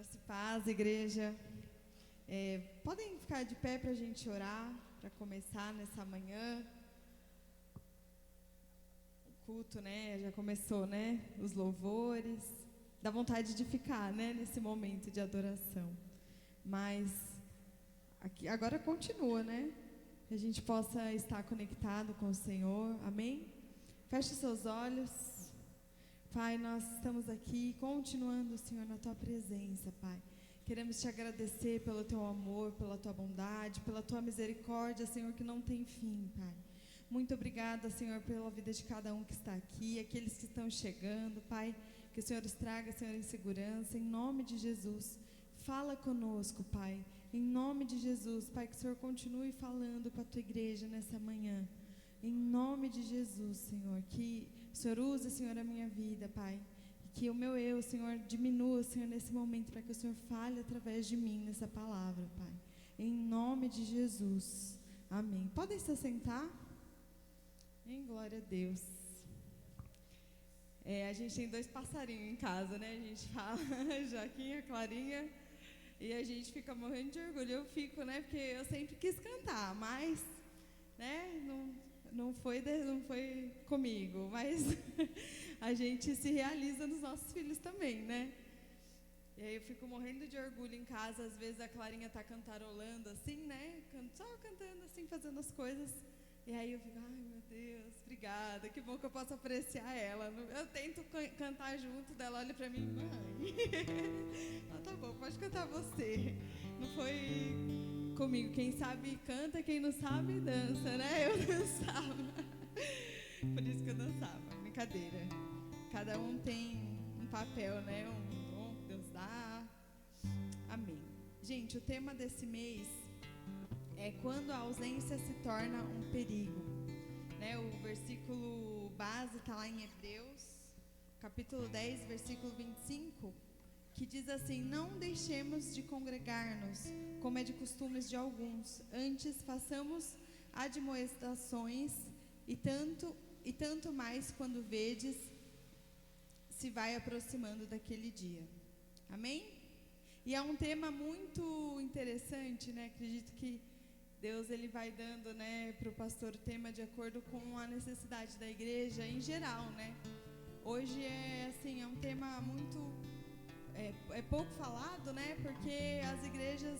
Graça e paz, igreja. Podem ficar de pé para a gente orar, para começar nessa manhã. O culto, né? Já começou, né? Os louvores. Dá vontade de ficar, né? Nesse momento de adoração. Mas aqui, agora continua, né? Que a gente possa estar conectado com o Senhor. Amém? Feche seus olhos. Pai, nós estamos aqui continuando, Senhor, na Tua presença, Pai. Queremos Te agradecer pelo Teu amor, pela Tua bondade, pela Tua misericórdia, Senhor, que não tem fim, Pai. Muito obrigada, Senhor, pela vida de cada um que está aqui, aqueles que estão chegando, Pai. Que o Senhor os traga, Senhor, em segurança, em nome de Jesus. Fala conosco, Pai. Em nome de Jesus, Pai, que o Senhor continue falando com a Tua igreja nessa manhã. Em nome de Jesus, Senhor, que o Senhor use, Senhor, a minha vida, Pai. E que o meu eu, Senhor, diminua, Senhor, nesse momento, para que o Senhor fale através de mim nessa palavra, Pai. Em nome de Jesus. Amém. Podem se assentar? Em glória a Deus. A gente tem 2 passarinhos em casa, né? A gente fala, Joaquim, Clarinha, e a gente fica morrendo de orgulho. Eu fico, né? Porque eu sempre quis cantar, mas, né? Não foi comigo, mas a gente se realiza nos nossos filhos também, né? E aí eu fico morrendo de orgulho em casa, às vezes a Clarinha tá cantarolando assim, né? Só cantando assim, fazendo as coisas. E aí eu fico, ai meu Deus, obrigada, que bom que eu posso apreciar ela. Eu tento cantar junto, dela olha pra mim, mãe. Tá bom, pode cantar você. Não foi comigo, quem sabe canta, quem não sabe dança, né? Eu dançava, por isso que eu dançava, brincadeira. Cada um tem um papel, né? Um dom que Deus dá. Amém. Gente, o tema desse mês é quando a ausência se torna um perigo, né? O versículo base está lá em Hebreus, capítulo 10, versículo 25, que diz assim: não deixemos de congregar-nos, como é de costumes de alguns, antes façamos admoestações, e tanto mais quando vedes se vai aproximando daquele dia. Amém? E é um tema muito interessante, né? Acredito que Deus ele vai dando, né, para o pastor o tema de acordo com a necessidade da igreja em geral, né? Hoje é um tema muito pouco falado, né? Porque as igrejas,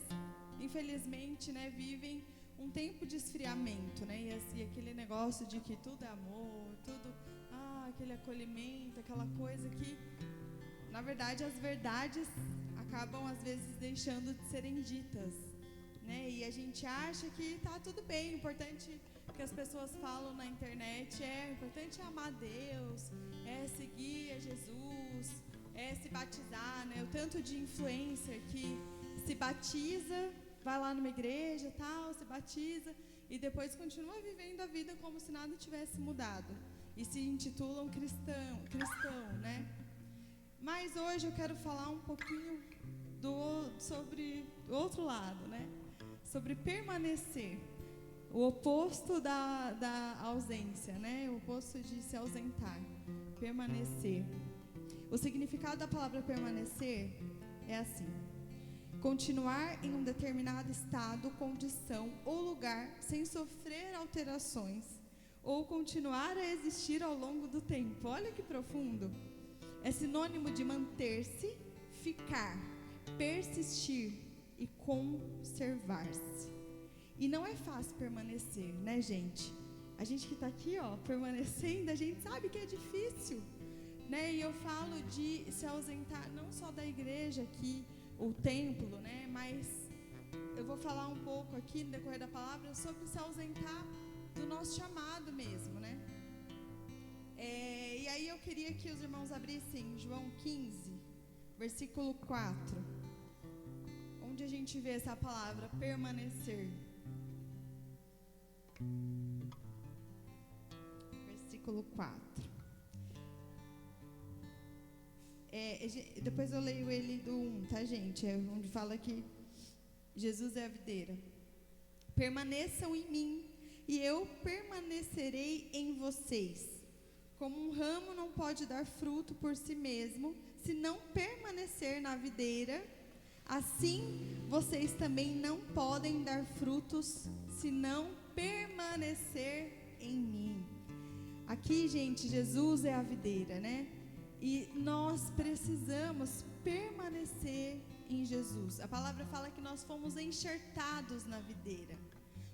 infelizmente, né, vivem um tempo de esfriamento, né? E aquele negócio de que tudo é amor, tudo, aquele acolhimento, aquela coisa que, na verdade, as verdades acabam às vezes deixando de serem ditas, né? E a gente acha que tá tudo bem, o importante que as pessoas falam na internet o importante é amar Deus, é seguir a Jesus, é se batizar, né? O tanto de influencer que se batiza, vai lá numa igreja e tal, se batiza e depois continua vivendo a vida como se nada tivesse mudado e se intitulam cristão, né? Mas hoje eu quero falar um pouquinho sobre o outro lado, né? Sobre permanecer, o oposto da ausência, né? O oposto de se ausentar, permanecer. O significado da palavra permanecer é assim: continuar em um determinado estado, condição ou lugar sem sofrer alterações, ou continuar a existir ao longo do tempo. Olha que profundo. É sinônimo de manter-se, ficar, persistir e conservar-se. E não é fácil permanecer, né, gente? A gente que está aqui, permanecendo, a gente sabe que é difícil, né? E eu falo de se ausentar não só da igreja aqui, o templo, né? Mas eu vou falar um pouco aqui no decorrer da palavra sobre se ausentar do nosso chamado mesmo, né? E aí eu queria que os irmãos abrissem João 15, versículo 4, onde a gente vê essa palavra permanecer. Versículo 4. Depois eu leio ele do 1, tá, gente? É onde fala que Jesus é a videira. Permaneçam em mim e eu permanecerei em vocês. Como um ramo não pode dar fruto por si mesmo, se não permanecer na videira, assim vocês também não podem dar frutos se não permanecer em mim. Aqui, gente, Jesus é a videira, né? E nós precisamos permanecer em Jesus. A palavra fala que nós fomos enxertados na videira,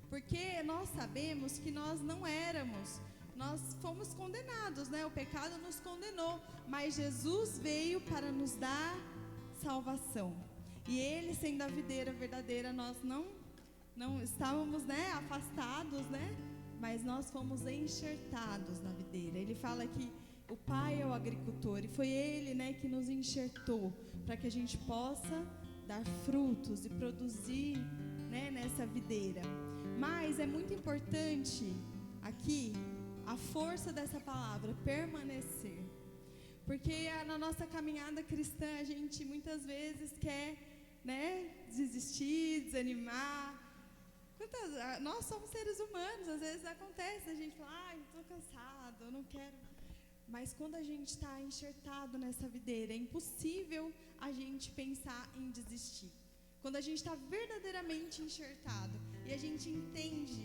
porque nós sabemos que nós não éramos, nós fomos condenados, né? O pecado nos condenou, mas Jesus veio para nos dar salvação. E Ele, sendo a videira verdadeira, nós não estávamos, né, afastados, né? Mas nós fomos enxertados na videira. Ele fala que o Pai é o agricultor e foi Ele, né, que nos enxertou para que a gente possa dar frutos e produzir, né, nessa videira. Mas é muito importante aqui a força dessa palavra, permanecer. Porque na nossa caminhada cristã a gente muitas vezes quer, né, desistir, desanimar. Nós somos seres humanos, às vezes acontece, a gente fala, estou cansado, eu não quero. Mas quando a gente está enxertado nessa videira, é impossível a gente pensar em desistir. Quando a gente está verdadeiramente enxertado e a gente entende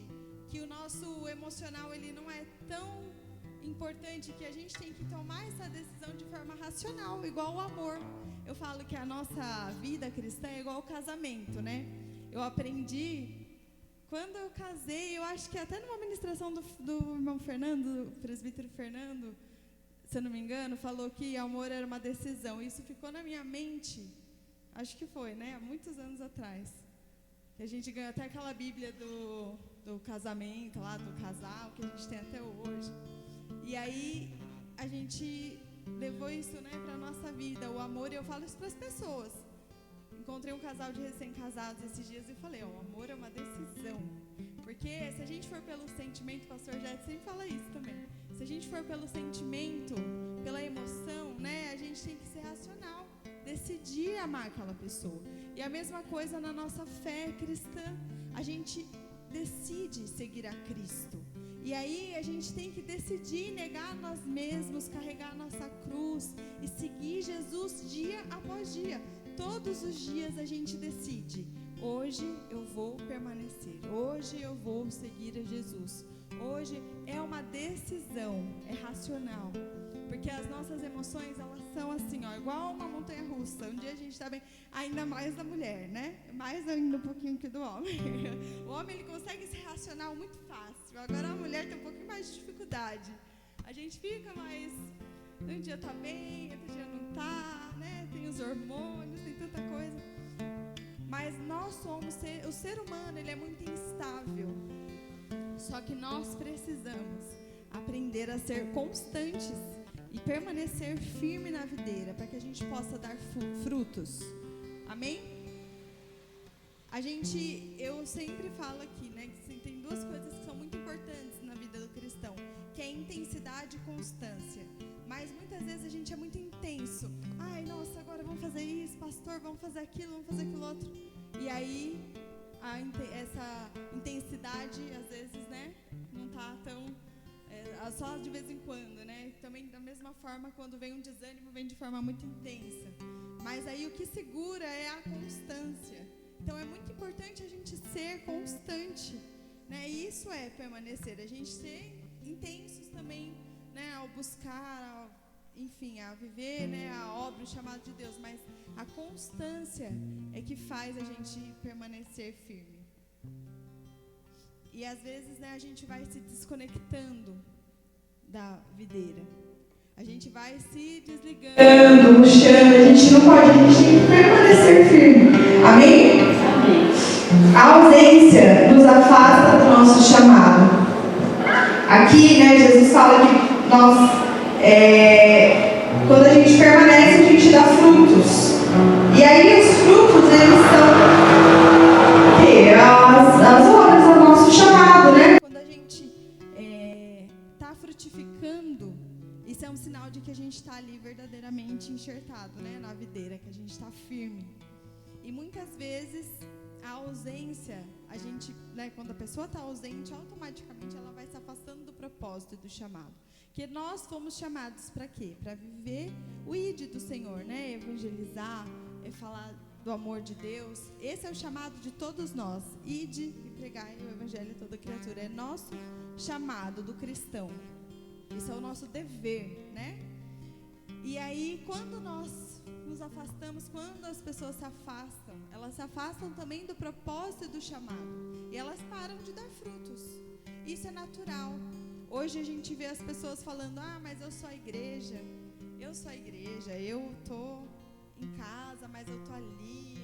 que o nosso emocional ele não é tão importante, que a gente tem que tomar essa decisão de forma racional, igual o amor. Eu falo que a nossa vida cristã é igual ao casamento, né? Eu aprendi, quando eu casei, eu acho que até numa ministração do irmão Fernando, do presbítero Fernando, se eu não me engano, falou que amor era uma decisão. Isso ficou na minha mente, acho que foi, né? Há muitos anos atrás. Que a gente ganhou até aquela Bíblia do casamento, lá do casal, que a gente tem até hoje. E aí, a gente levou isso, né, para a nossa vida, o amor, e eu falo isso para as pessoas. Encontrei um casal de recém-casados esses dias e falei, o amor é uma decisão. Porque se a gente for pelo sentimento, o pastor Jete sempre fala isso também. Se a gente for pelo sentimento, pela emoção, né, a gente tem que ser racional, decidir amar aquela pessoa. E a mesma coisa na nossa fé cristã, a gente decide seguir a Cristo. E aí a gente tem que decidir negar nós mesmos, carregar a nossa cruz e seguir Jesus dia após dia. Todos os dias a gente decide, hoje eu vou permanecer, hoje eu vou seguir a Jesus. Hoje é uma decisão, é racional, porque as nossas emoções, elas são assim, ó, igual uma montanha-russa. Um dia a gente está bem, ainda mais da mulher, né? Mais ainda um pouquinho que do homem. O homem, ele consegue ser racional muito fácil, agora a mulher tem um pouquinho mais de dificuldade. A gente fica mais, um dia está bem, outro dia não está, né? Tem os hormônios, tem tanta coisa. Mas nós somos, o ser humano, ele é muito instável. Só que nós precisamos aprender a ser constantes e permanecer firme na videira, para que a gente possa dar frutos. Amém? Eu sempre falo aqui, né, que tem duas coisas que são muito importantes na vida do cristão, que é intensidade e constância. Mas muitas vezes a gente é muito intenso. Ai, nossa, agora vamos fazer isso, pastor, vamos fazer aquilo outro. E aí, essa intensidade, às vezes, né, não está tão... só de vez em quando, né? Também, da mesma forma, quando vem um desânimo, vem de forma muito intensa. Mas aí o que segura é a constância. Então, é muito importante a gente ser constante, né? E isso é permanecer, a gente ser intensos também, né? Ao buscar, enfim, a viver, né, a obra, o chamado de Deus, mas a constância é que faz a gente permanecer firme. E às vezes, né, a gente vai se desconectando da videira, a gente vai se desligando, murchando, a gente não pode, a gente tem que permanecer firme. Amém? Amém. A ausência nos afasta do nosso chamado. Aqui, né, Jesus fala que nós, quando a gente permanece, a gente dá frutos. E aí os frutos, eles são o quê? As obras do nosso chamado, né? Quando a gente está frutificando, isso é um sinal de que a gente está ali verdadeiramente enxertado, né, na videira, que a gente está firme. E muitas vezes a ausência, a gente, né, quando a pessoa está ausente, automaticamente ela vai se afastando do propósito e do chamado. Que nós fomos chamados para quê? Para viver o ID do Senhor, né? Evangelizar, falar do amor de Deus, esse é o chamado de todos nós. Ide e pregai o evangelho a toda criatura. É nosso chamado do cristão. Isso é o nosso dever, né? E aí, quando nós nos afastamos, quando as pessoas se afastam, elas se afastam também do propósito e do chamado. E elas param de dar frutos. Isso é natural. Hoje a gente vê as pessoas falando, mas eu sou a igreja, eu tô em casa, mas eu tô ali,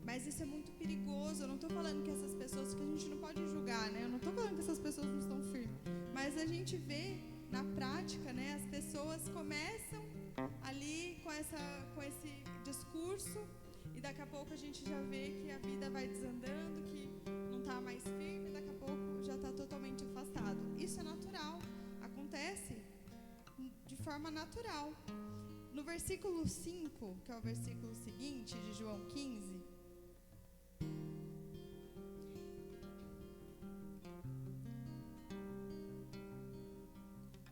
mas isso é muito perigoso. Eu não tô falando que essas pessoas, que a gente não pode julgar, né? Eu não tô falando que essas pessoas não estão firmes, mas a gente vê na prática, né? As pessoas começam ali com esse discurso e daqui a pouco a gente já vê que a vida vai desandando, que não tá mais firme, daqui a pouco já tá totalmente afastado. Isso é natural, acontece de forma natural. No versículo 5, que é o versículo seguinte de João 15,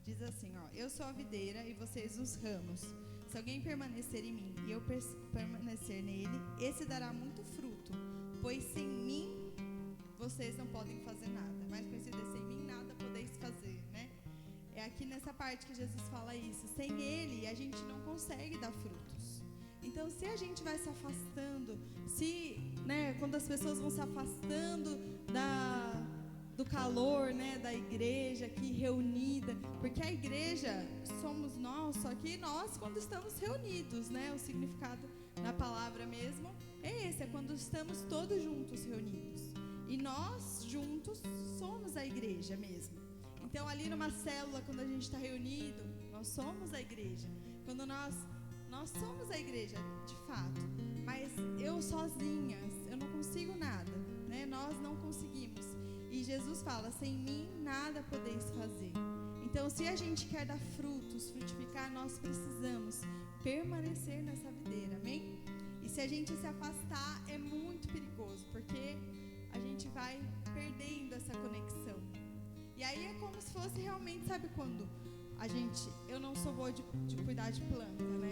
diz assim, eu sou a videira e vocês os ramos. Se alguém permanecer em mim e eu permanecer nele, esse dará muito fruto, pois sem mim vocês não podem fazer nada. Mais conhecido é sem mim nada podeis fazer, né? É aqui nessa parte que Jesus fala isso. Sem ele a gente não consegue dar frutos. Então, se a gente vai se afastando, quando as pessoas vão se afastando do calor, né, da igreja aqui reunida, porque a igreja somos nós, só que nós quando estamos reunidos, né, o significado na palavra mesmo é esse, é quando estamos todos juntos reunidos, e nós juntos somos a igreja mesmo. Então ali numa célula, quando a gente está reunido, nós somos a igreja, quando nós somos a igreja de fato, mas eu sozinha, eu não consigo nada, né, nós não conseguimos. E Jesus fala, sem mim nada podeis fazer. Então, se a gente quer dar frutos, frutificar, nós precisamos permanecer nessa videira, amém? E se a gente se afastar, é muito perigoso, porque a gente vai perdendo essa conexão. E aí é como se fosse realmente, sabe quando eu não sou boa de cuidar de planta, né?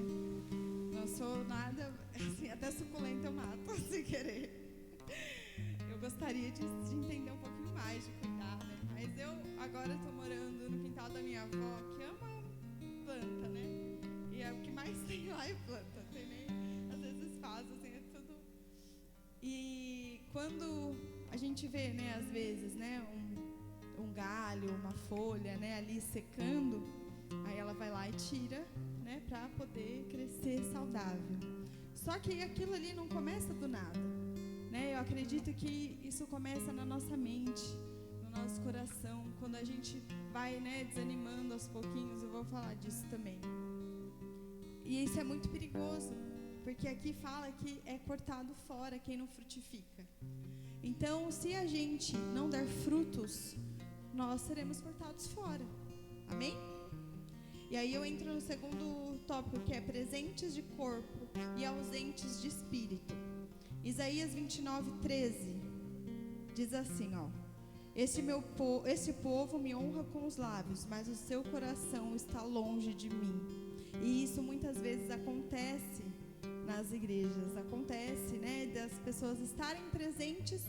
Não sou nada, assim, até suculenta eu mato, sem querer. Eu gostaria de entender um pouquinho mais, de cuidar, né? Mas eu agora estou morando no quintal da minha avó, que ama planta, né? E é o que mais tem lá é planta, tem nem, às vezes faz, assim, é tudo. E quando a gente vê, né, às vezes, né, um galho, uma folha, né, ali secando, aí ela vai lá e tira, né, para poder crescer saudável. Só que aquilo ali não começa do nada. Eu acredito que isso começa na nossa mente, no nosso coração, quando a gente vai, né, desanimando aos pouquinhos. Eu vou falar disso também. E isso é muito perigoso, porque aqui fala que é cortado fora quem não frutifica. Então, se a gente não der frutos, nós seremos cortados fora. Amém? E aí eu entro no segundo tópico, que é presentes de corpo e ausentes de espírito. Isaías 29:13 diz assim, esse povo me honra com os lábios, mas o seu coração está longe de mim. E isso muitas vezes acontece nas igrejas, acontece, né, das pessoas estarem presentes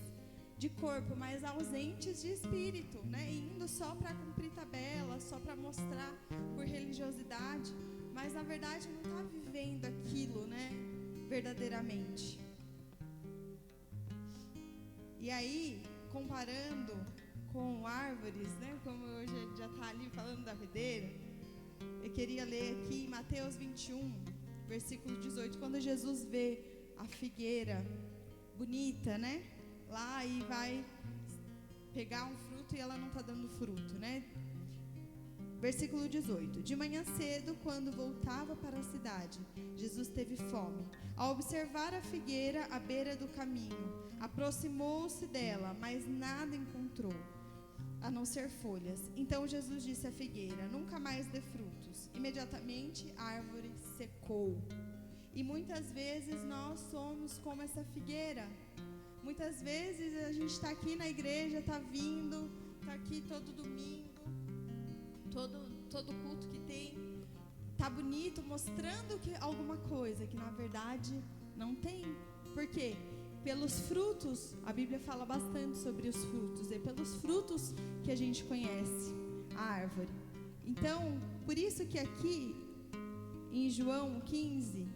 de corpo, mas ausentes de espírito, né, indo só para cumprir tabela, só para mostrar por religiosidade, mas na verdade não está vivendo aquilo, né, verdadeiramente. E aí, comparando com árvores, né, como hoje já está ali falando da videira, eu queria ler aqui em Mateus 21, versículo 18, quando Jesus vê a figueira bonita, né, lá e vai pegar um fruto e ela não está dando fruto, né. Versículo 18, de manhã cedo, quando voltava para a cidade, Jesus teve fome. Ao observar a figueira à beira do caminho, aproximou-se dela, mas nada encontrou, a não ser folhas. Então Jesus disse à figueira, nunca mais dê frutos. Imediatamente a árvore secou. E muitas vezes nós somos como essa figueira. Muitas vezes a gente está aqui na igreja, está vindo, está aqui todo domingo, todo culto que tem, tá bonito, mostrando que alguma coisa que na verdade não tem, Por quê? Pelos frutos, a Bíblia fala bastante sobre os frutos, é pelos frutos que a gente conhece a árvore. Então, por isso que aqui, em João 15,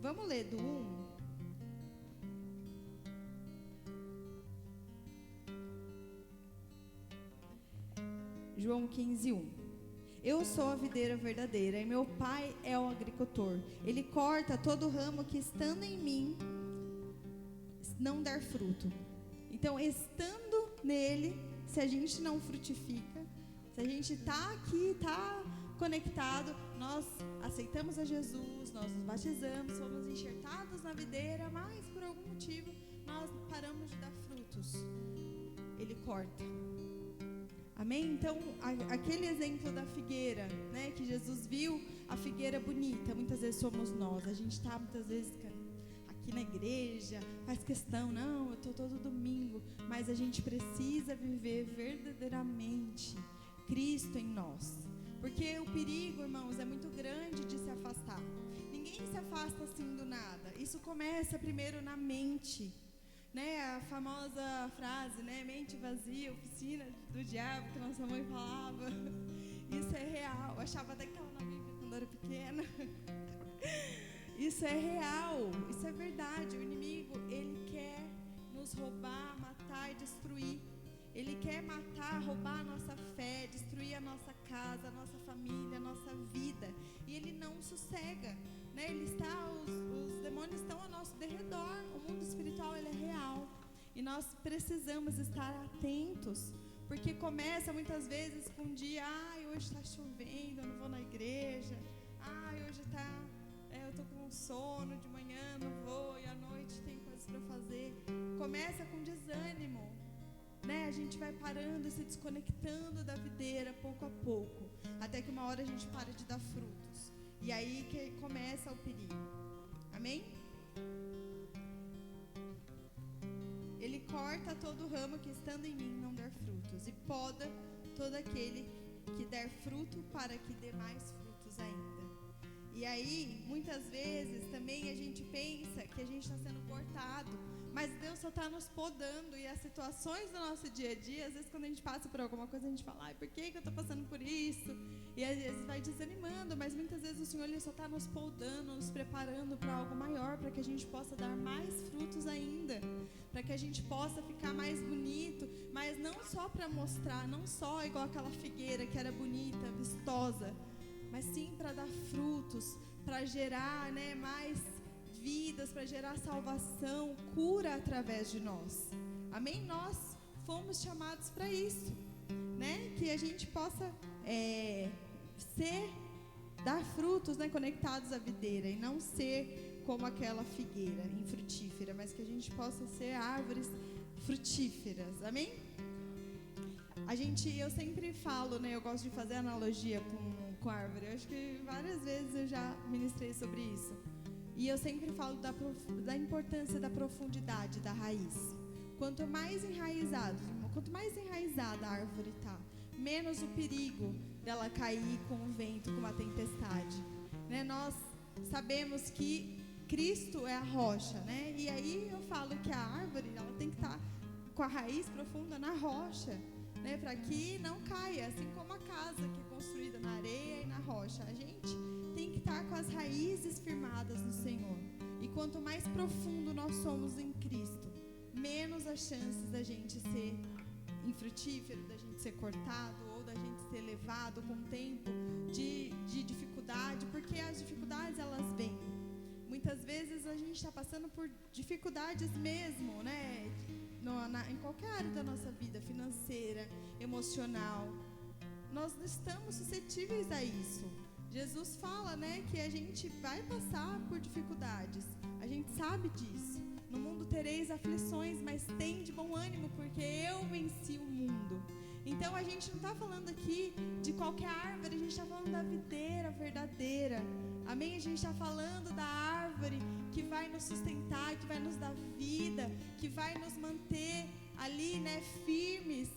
vamos ler do 1. João 15, 1. Eu sou a videira verdadeira e meu pai é o agricultor. Ele corta todo ramo que estando em mim não dar fruto. Então, estando nele, se a gente não frutifica, se a gente está aqui, está conectado, nós aceitamos a Jesus, nós nos batizamos, fomos enxertados na videira, mas por algum motivo nós paramos de dar frutos. Ele corta. Amém? Então, aquele exemplo da figueira, né, que Jesus viu, a figueira bonita, muitas vezes somos nós. A gente está muitas vezes aqui na igreja, faz questão, não, eu estou todo domingo, mas a gente precisa viver verdadeiramente Cristo em nós. Porque o perigo, irmãos, é muito grande de se afastar. Ninguém se afasta assim do nada. Isso começa primeiro na mente. Né, a famosa frase, né, mente vazia, oficina do diabo, que nossa mãe falava. Isso é real. Eu achava até que estava na Bíblia quando eu era pequena. Isso é real, isso é verdade. O inimigo, ele quer nos roubar, matar e destruir. Ele quer matar, roubar a nossa fé, destruir a nossa casa, a nossa família, a nossa vida. E ele não sossega. Né? Os demônios estão ao nosso derredor. O mundo espiritual, ele é real. E nós precisamos estar atentos. Porque começa muitas vezes com um dia, hoje está chovendo, eu não vou na igreja. Hoje está, eu estou com sono, de manhã não vou, e à noite tem coisas para fazer. Começa com desânimo. Né? A gente vai parando e se desconectando da videira pouco a pouco. Até que uma hora a gente para de dar frutos. E aí que começa o perigo. Amém? Ele corta todo ramo que estando em mim não der frutos. E poda todo aquele que der fruto para que dê mais frutos ainda. E aí, muitas vezes, também a gente pensa que a gente está sendo cortado. Mas Deus só está nos podando. E as situações do nosso dia a dia, às vezes quando a gente passa por alguma coisa, a gente fala, por que eu estou passando por isso? E às vezes vai desanimando, mas muitas vezes o Senhor, ele só está nos podando, nos preparando para algo maior, para que a gente possa dar mais frutos ainda, para que a gente possa ficar mais bonito, mas não só para mostrar, não só igual aquela figueira que era bonita, vistosa, mas sim para dar frutos, para gerar, né, mais vidas, para gerar salvação, cura através de nós. Amém? Nós fomos chamados para isso, né? Que a gente possa dar frutos, né, conectados à videira, e não ser como aquela figueira infrutífera, mas que a gente possa ser árvores frutíferas. Amém? Eu sempre falo, né, eu gosto de fazer analogia com árvore. Eu acho que várias vezes eu já ministrei sobre isso. E eu sempre falo da importância da profundidade da raiz. Quanto mais enraizada a árvore está, menos o perigo dela cair com o vento, com uma tempestade. Né? Nós sabemos que Cristo é a rocha, né? E aí eu falo que a árvore, ela tem que estar com a raiz profunda na rocha, né? Para que não caia, assim como a casa que é construída na areia e na rocha. A gente tem que estar com as raízes firmadas no Senhor. E quanto mais profundo nós somos em Cristo, menos as chances da gente ser infrutífero, da gente ser cortado, ou da gente ser levado com um tempo de dificuldade, porque as dificuldades, elas vêm. Muitas vezes a gente está passando por dificuldades mesmo, né? Em qualquer área da nossa vida, financeira, emocional. Nós estamos suscetíveis a isso. Jesus fala, né, que a gente vai passar por dificuldades. A gente sabe disso. No mundo tereis aflições, mas tende bom ânimo, porque eu venci o mundo. Então a gente não está falando aqui de qualquer árvore, a gente está falando da videira verdadeira. Amém? A gente está falando da árvore que vai nos sustentar, que vai nos dar vida, que vai nos manter ali, né, firmes.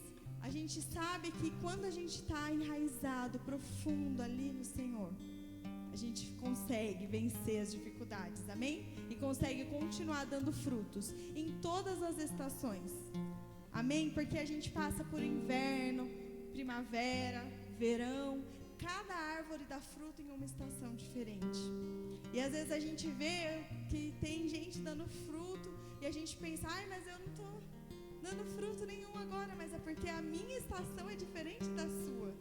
A gente sabe que quando a gente está enraizado, profundo ali no Senhor, a gente consegue vencer as dificuldades. adversidades, amém? E consegue continuar dando frutos em todas as estações, amém? Porque a gente passa por inverno, primavera, verão, cada árvore dá fruto em uma estação diferente. E às vezes a gente vê que tem gente dando fruto e a gente pensa, ai, mas eu não estou dando fruto nenhum agora, mas é porque a minha estação é diferente da sua.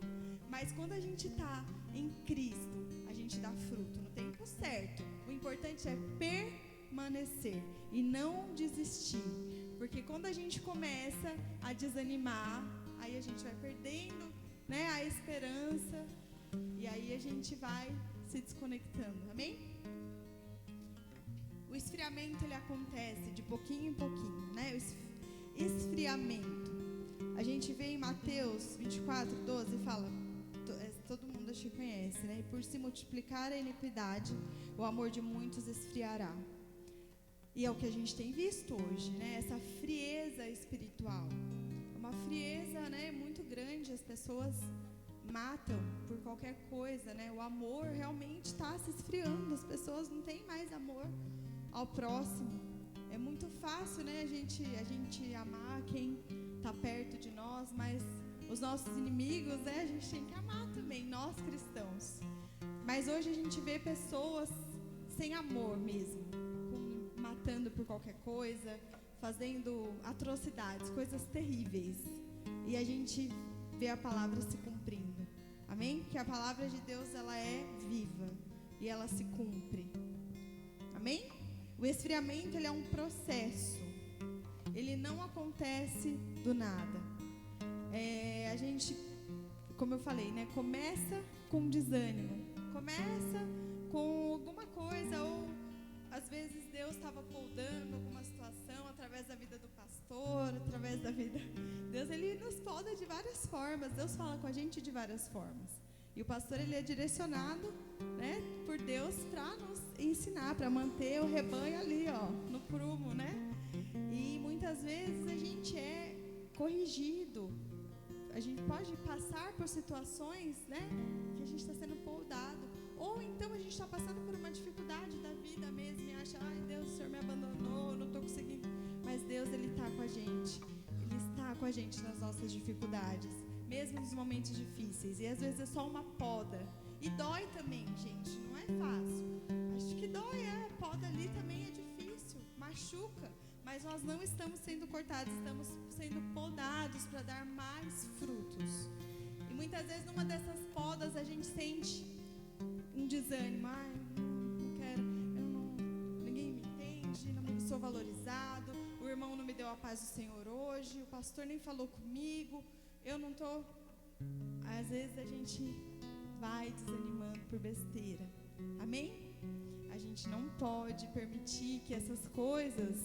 Mas quando a gente está em Cristo, a gente dá fruto no tempo certo. O importante é permanecer e não desistir. Porque quando a gente começa a desanimar, aí a gente vai perdendo, né, a esperança. E aí a gente vai se desconectando, amém? O esfriamento, ele acontece de pouquinho em pouquinho, né? O esfriamento. A gente vê em Mateus 24, 12, fala, todo mundo acho que conhece, né? E por se multiplicar a iniquidade, o amor de muitos esfriará. E é o que a gente tem visto hoje, né? Essa frieza espiritual. Uma frieza, né, muito grande, as pessoas matam por qualquer coisa, né? O amor realmente está se esfriando, as pessoas não têm mais amor ao próximo. É muito fácil, né, a gente amar quem está perto de nós, mas os nossos inimigos, né, a gente tem que amar também, nós cristãos. Mas hoje a gente vê pessoas sem amor mesmo, matando por qualquer coisa, fazendo atrocidades, coisas terríveis. E a gente vê a palavra se cumprindo. Amém? Que a palavra de Deus, ela é viva e ela se cumpre. Amém? O esfriamento, ele é um processo. Ele não acontece do nada. A gente, como eu falei, né? Começa com desânimo. Começa com alguma coisa, ou às vezes Deus estava podando alguma situação através da vida do pastor, através da vida. Deus, ele nos poda de várias formas. Deus fala com a gente de várias formas. E o pastor, ele é direcionado, né, por Deus para nos ensinar, para manter o rebanho ali, ó, no prumo, né? E muitas vezes a gente é corrigido. A gente pode passar por situações, né, que a gente está sendo podado. Ou então a gente está passando por uma dificuldade da vida mesmo e acha, ai Deus, o Senhor me abandonou, não estou conseguindo. Mas Deus, ele está com a gente. Ele está com a gente nas nossas dificuldades, mesmo nos momentos difíceis. E às vezes é só uma poda. E dói também, gente, não é fácil. Acho que dói, poda ali também é difícil, machuca. Mas nós não estamos sendo cortados, estamos sendo podados para dar mais frutos. E muitas vezes numa dessas podas a gente sente um desânimo. Ai, não quero, ninguém me entende, não sou valorizado, o irmão não me deu a paz do Senhor hoje, o pastor nem falou comigo, eu não estou. Às vezes a gente vai desanimando por besteira. Amém? A gente não pode permitir que essas coisas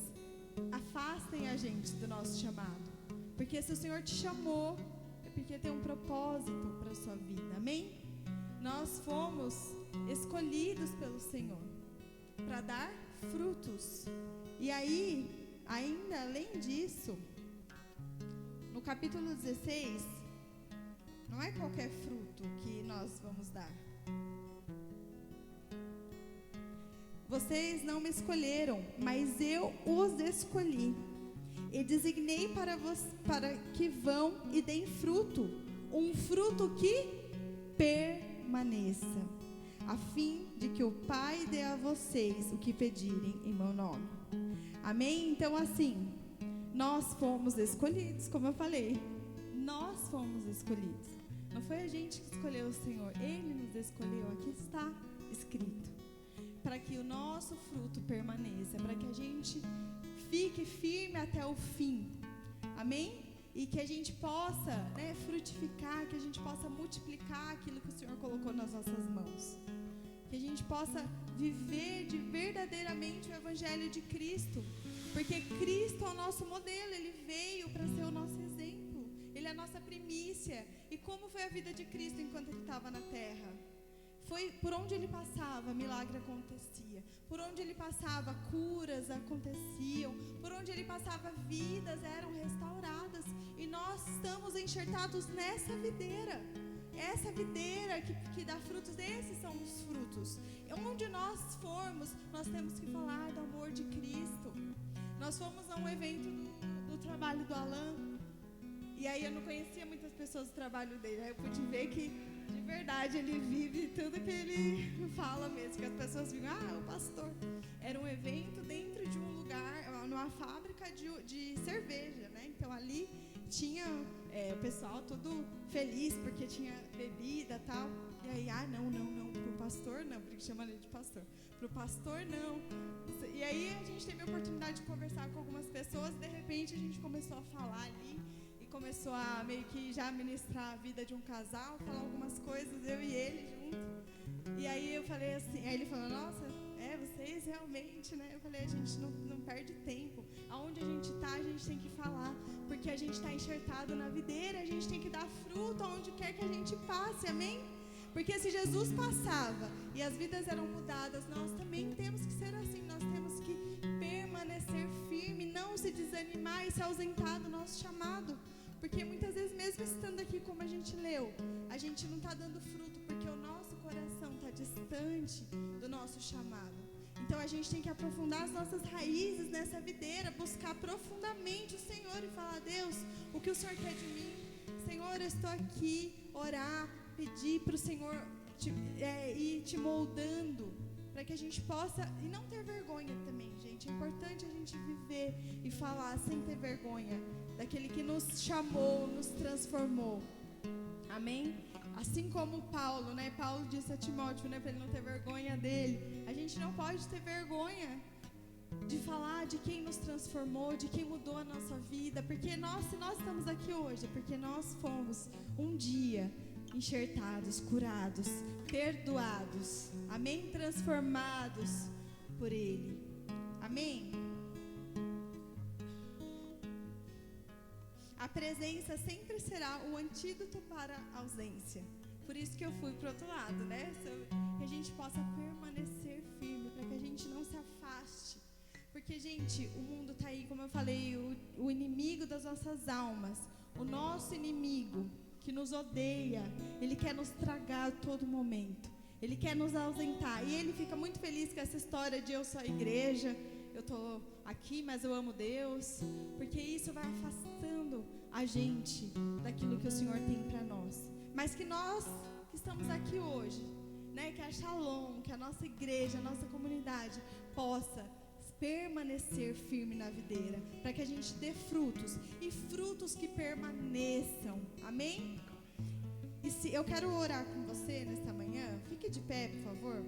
afastem a gente do nosso chamado. Porque se o Senhor te chamou, é porque tem um propósito para a sua vida. Amém? Nós fomos escolhidos pelo Senhor para dar frutos. E aí, ainda além disso, no capítulo 16, não é qualquer fruto que nós vamos dar. Vocês não me escolheram, mas eu os escolhi. E designei para que vão e deem fruto, um fruto que permaneça, a fim de que o Pai dê a vocês o que pedirem em meu nome. Amém? Então assim, nós fomos escolhidos, como eu falei. Nós fomos escolhidos. Não foi a gente que escolheu o Senhor, Ele nos escolheu. Aqui está escrito. Para que o nosso fruto permaneça, para que a gente fique firme até o fim. Amém? E que a gente possa, né, frutificar, que a gente possa multiplicar aquilo que o Senhor colocou nas nossas mãos. Que a gente possa viver verdadeiramente o Evangelho de Cristo. Porque Cristo é o nosso modelo, Ele veio para ser o nosso exemplo. Ele é a nossa primícia. E como foi a vida de Cristo enquanto Ele estava na terra? Foi por onde Ele passava, milagre acontecia. Por onde Ele passava, curas aconteciam. Por onde Ele passava, vidas eram restauradas. E nós estamos enxertados nessa videira. essa videira que dá frutos, esses são os frutos. Onde nós formos, nós temos que falar do amor de Cristo. Nós fomos a um evento do trabalho do Alan, e aí eu não conhecia muitas pessoas do trabalho dele, aí eu pude ver que de verdade ele vive tudo que ele fala mesmo, que as pessoas viram, o pastor. Era um evento dentro de um lugar, numa fábrica de cerveja, né? Então ali tinha o pessoal todo feliz porque tinha bebida e tal. E aí, não, pro pastor não, porque chama ele de pastor. Pro pastor não. E aí a gente teve a oportunidade de conversar com algumas pessoas, de repente a gente começou a falar ali, e começou a meio que já ministrar a vida de um casal, falar algumas coisas, eu e ele junto. E aí eu falei assim, aí ele falou, nossa, vocês realmente, né? Eu falei, a gente não perde tempo. Aonde a gente tá, a gente tem que falar, porque a gente está enxertado na videira, a gente tem que dar fruto aonde quer que a gente passe, amém? Porque se Jesus passava e as vidas eram mudadas, nós também temos que ser assim, nós temos que permanecer firme, não se desanimar e se ausentar do nosso chamado. Porque muitas vezes, mesmo estando aqui como a gente leu, a gente não está dando fruto porque o nosso coração está distante do nosso chamado. Então a gente tem que aprofundar as nossas raízes nessa videira, buscar profundamente o Senhor e falar, Deus, o que o Senhor quer de mim? Senhor, eu estou aqui, orar, pedir para o Senhor ir te moldando, para que a gente possa, e não ter vergonha também, gente. É importante a gente viver e falar sem ter vergonha daquele que nos chamou, nos transformou. Amém? Assim como Paulo, né? Paulo disse a Timóteo, né, para ele não ter vergonha dele. A gente não pode ter vergonha de falar de quem nos transformou, de quem mudou a nossa vida, porque se nós estamos aqui hoje, é porque nós fomos um dia enxertados, curados, perdoados, amém? Transformados por Ele, amém? A presença sempre será o antídoto para a ausência. Por isso que eu fui para o outro lado, né? Que a gente possa permanecer firme, para que a gente não se afaste. Porque, gente, o mundo está aí, como eu falei, o inimigo das nossas almas, o nosso inimigo que nos odeia, ele quer nos tragar a todo momento. Ele quer nos ausentar. E ele fica muito feliz com essa história de eu sou a igreja, eu estou aqui, mas eu amo Deus. Porque isso vai afastando a gente daquilo que o Senhor tem para nós. Mas que nós que estamos aqui hoje, né, que a Shalom, que a nossa igreja, a nossa comunidade possa permanecer firme na videira, para que a gente dê frutos, e frutos que permaneçam, amém? E se eu quero orar com você nesta manhã, fique de pé, por favor.